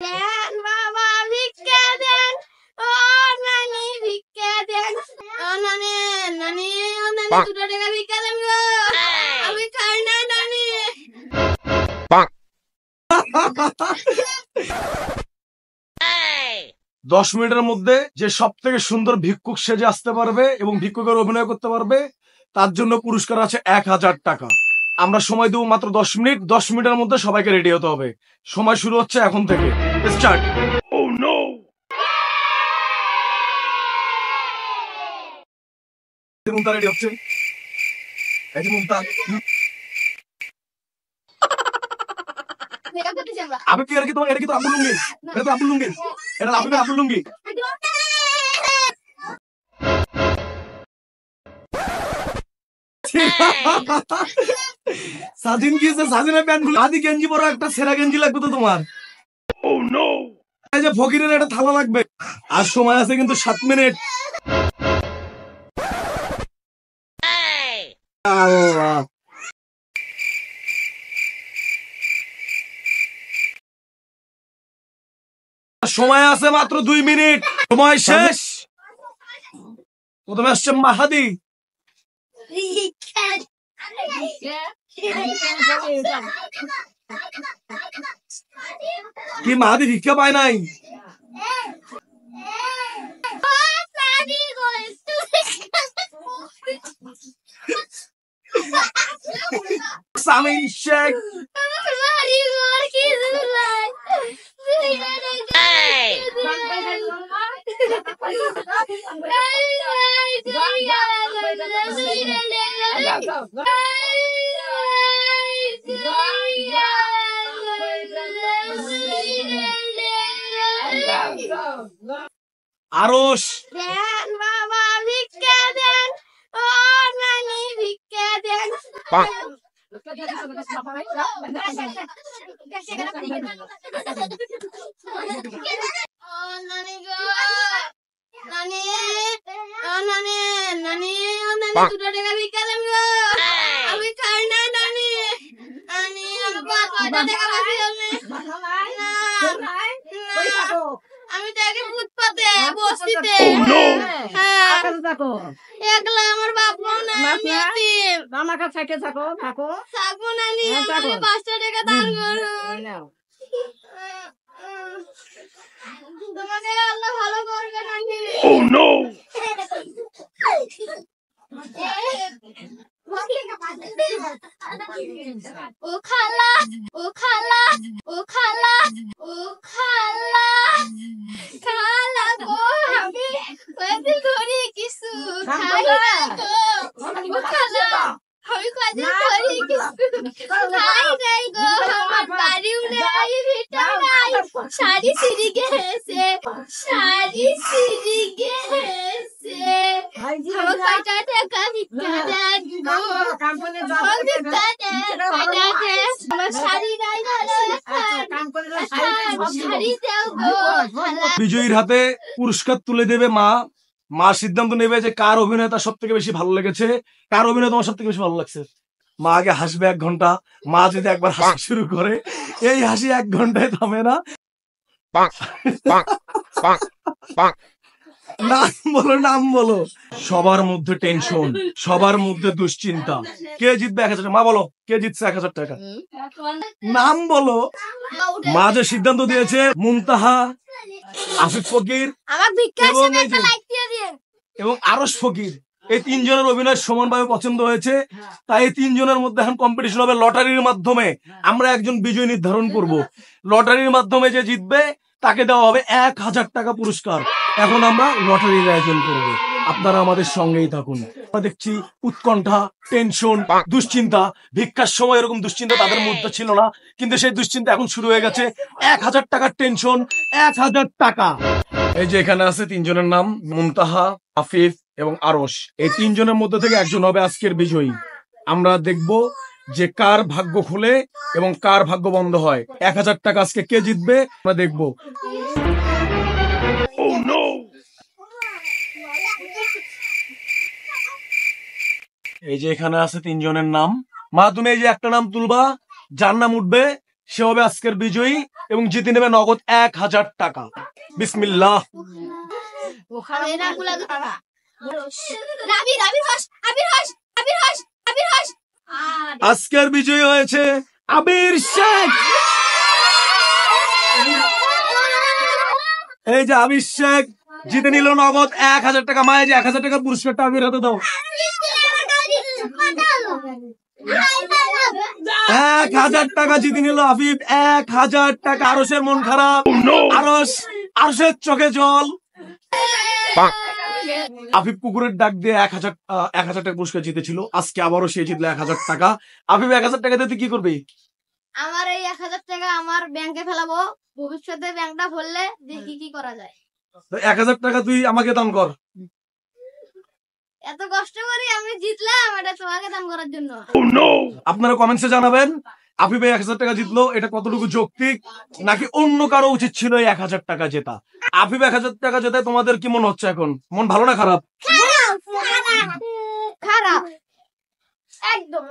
দেন বাবা ভিক্ষা দেন, ও নানি ভিক্ষা দেন, ও নানি নানি ও নানি 2 টাকা ভিক্ষা দেন গো, আমি খাই না নানি। 10 মিনিটের মধ্যে যে সব থেকে সুন্দর ভিক্ষুক সেজে আসতে পারবে এবং ভিক্ষুকের অভিনয় করতে পারবে তার জন্য পুরস্কার আছে 1000 টাকা। আমরা সময় দেবো মাত্র 10 মিনিট। 10 মিনিটের মধ্যে সবাইকে রেডি হতে হবে। সময় শুরু হচ্ছে এখন থেকে। স্টার্ট। ও নো, মুমতা রেডি হচ্ছে। এই যে মুমতা, আমি কি আর কি তোমার, এটা কি তো আব্দুল লুঙ্গি, এটা তো আব্দুল লুঙ্গি, এটা আব্দুল লুঙ্গি। সাজিন কি সাজিনের প্যান্ট গুলো আদি গেঞ্জি পরো, একটা সেরা গেঞ্জি লাগবে তো তোমার। ও নো, এই যে ফকিরের একটা থালা লাগবে। আর সময় আছে কিন্তু 7 মিনিট। আল্লাহ, সময় আছে মাত্র 2 মিনিট। সময় শেষ। প্রথমে আসছে মাহাদি। কি মাহাদি ভিক্ষা পায় নাই? সামিন শেখ। আরশ। দেন বাবা ভিক্ষা দেন, ও নানি ভিক্ষা দেন। ও নানি গো, নানি ও নানি নানি ও নানি 2 টাকা ভিক্ষা দেন গো, আমি খাই না নানি। নানি আমার 5 টাকা বাকি হবে না। আমি তো আগে ফুটপাতে বসতিতে। একলা আমার বাবা নাই, আমি এতিম। আমার কাছে থাকো থাকো থাকবো নানি, আমাকে 5 টাকা দান করুন। তোমাকে আল্লাহ ভালো করবে নানি। ও নো, ও খালা ও খালা ও খালা ও খালা, খালা গো আমি কয়দিন ধরে কিছু খাই না গো। ও খালা আমি কয়দিন ধরে কিছু খাই নাই গো, আমার বাড়িও নাই, ভিটাও নাই, শাড়ি ছিঁড়ে গেছে, শাড়ি ছিঁড়ে গেছে। আমার 5 টাকা ভিক্ষা দেন গো, আমার ভিক্ষা দেন, 5 টাকা। আমার শাড়ি নাই শাড়ি দাও গো। বিজয়ীর হাতে পুরস্কার তুলে দেবে মা। মা সিদ্ধান্ত নেবে যে কার অভিনয় তার সব থেকে বেশি ভালো লেগেছে, কার অভিনয় তোমার সব থেকে বেশি ভালো লাগছে। মা আগে হাসবে 1 ঘন্টা। মা যদি একবার হাসি শুরু করে, এই হাসি 1 ঘন্টায় থামে না। নাম বলো, নাম বলো। সবার মধ্যে টেনশন, সবার মধ্যে দুশ্চিন্তা। কে জিতবে 1000 টাকা? মা বলো, কে জিতছে 1000 টাকা? নাম বলো। মা যে সিদ্ধান্ত দিয়েছে, মুমতাহা, আফিফ ফকির আমার ভিক্ষার সাথে একটা লাইক দিয়ে দিন। এবং আরশ ফকির, এই 3 জনের অভিনয় সমানভাবে পছন্দ হয়েছে। তাই এই 3 জনের মধ্যে এখন কম্পিটিশন হবে। লটারির মাধ্যমে আমরা একজন বিজয় নির্ধারণ করব। লটারির মাধ্যমে যে জিতবে তাকে দেওয়া হবে 1000 টাকা পুরস্কার। এখন আমরা লটারির আয়োজন করব। আপনারা আমাদের সঙ্গেই থাকুন। আমরা দেখছি উৎকণ্ঠা, টেনশন, দুশ্চিন্তা। ভিক্ষার সময় এরকম দুশ্চিন্তা তাদের মধ্যে ছিল না, কিন্তু সেই দুশ্চিন্তা এখন শুরু হয়ে গেছে। 1000 টাকার টেনশন, 1000 টাকা। এই যে এখানে আছে 3 জনের নাম, মুমতাহা, আফিফ এবং আরশ। এই 3 জনের মধ্যে থেকে একজন হবে আজকের বিজয়ী। আমরা দেখব যে কার ভাগ্য খুলে এবং কার ভাগ্য বন্ধ হয়। 1000 টাকা আজকে কে জিতবে আমরা দেখব। এই যে এখানে আছে 3 জনের নাম। মা তুমি এই যে একটা নাম তুলবা, যার নাম উঠবে সে হবে আজকের বিজয়ী এবং জিতে নেবে নগদ 1000 টাকা। বিসমিল্লাহ। আজকের বিজয়ী হয়েছে আবির শেখ। এই যে আবির শেখ জিতে নিল নগদ 1000 টাকা। মায়ে যে 1000 টাকা পুরস্কারটা আবির হাতে দাও। 1000 টাকা জিতে নিল আফিফ। 1000 টাকা। আরশের মন খারাপ। আরশের চোখে জল। আফিফ কুকুরের ডাক দিয়ে 1000 টাকা পুরস্কার জিতেছিল। আজকে আবারও সে জিতলো 1000 টাকা। আফিফ 1000 টাকা দিয়ে তুই কি করবি? আমার এই 1000 টাকা আমার ব্যাংকে ফেলাবো, ভবিষ্যতে ব্যাংকটা ভরলে দেখি কি করা যায়। 1000 টাকা তুই আমাকে দান কর। এত কষ্ট করে আমি জিতলাম, এটা তোমাকে দান করার জন্য। আপনারা কমেন্টসে জানাবেন আফিফ 1000 টাকা জিতলো, এটা কতটুকু যৌক্তিক, নাকি অন্য কারো উচিত ছিল এই 1000 টাকা জেতা? আফিফ 1000 টাকা জেতায় তোমাদের কি মনে হচ্ছে এখন? মন ভালো না খারাপ? খারাপ, একদম।